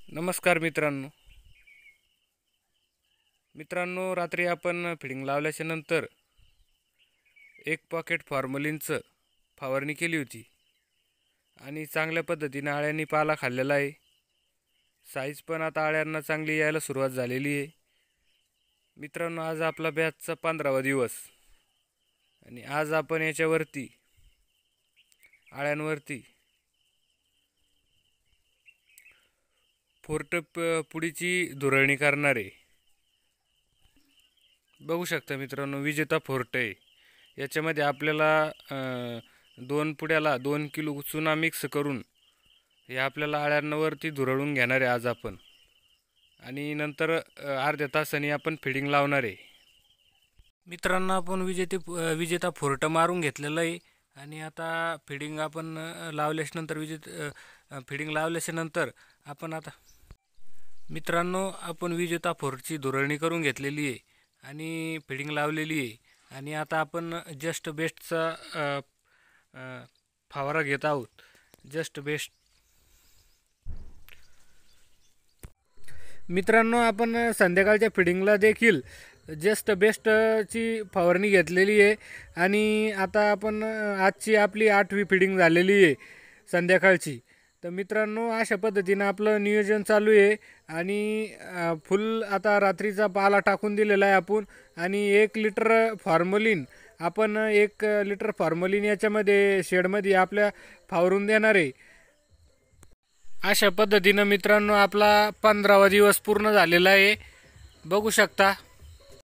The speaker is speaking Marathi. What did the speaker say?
नमस्कार मित्रांनो, रात्री आपण फिडिंग लावल्याच्या नंतर एक पॉकेट फॉर्मलिनचं फवारणी केली होती आणि चांगल्या पद्धतीने आळ्यांनी पाला खाल्लेला आहे। साईज पण आता आळ्यांना चांगली यायला सुरुवात झालेली आहे। मित्रांनो, आज आपला बॅचचा 15वा दिवस आणि आज आपण याच्यावरती आळ्यांवरती फोर्ट पुडीची धुरळणी करणार आहे। बघू शकता मित्रांनो, विजेता फोर्ट आहे। याच्यामध्ये आपल्याला 2 पुड्याला 2 किलो चुना मिक्स करून हे आपल्याला आळ्यांवरती धुरळून घेणार आहे आज आपण, आणि नंतर अर्ध्या तासाने आपण फिडिंग लावणार आहे। मित्रांनो, आपण विजेता फोर्ट मारून घेतलेला आहे आणि आता फिडिंग आपण फिडिंग लावल्याच्या नंतर आपण आता आपण विजेता फोर्टची धुरळणी करून घेतलेली आहे आणि फिडिंग लावलेली आहे आणि आता आपण जस्ट बेस्टचा फवारा घेत आहोत। जस्ट बेस्ट मित्रांनो, आपण संध्याकाळच्या फिडिंगला देखील जस्ट बेस्टची फवारणी घेतलेली आहे आणि आता आपण आजची आपली 8वी फिडिंग झालेली आहे संध्याकाळची। तर मित्रांनो, अशा पद्धतीने आपलं नियोजन चालू आहे आणि फुल आता रात्रीचा पाला टाकून दिलेला आहे आपण, आणि 1 लिटर फॉर्मलिन आपण 1 लिटर फॉर्मलिन याच्यामध्ये शेडमध्ये आपल्या फावरून देणार आहे। अशा पद्धतीने मित्रांनो आपला 15वा दिवस पूर्ण झालेला आहे, बघू शकता।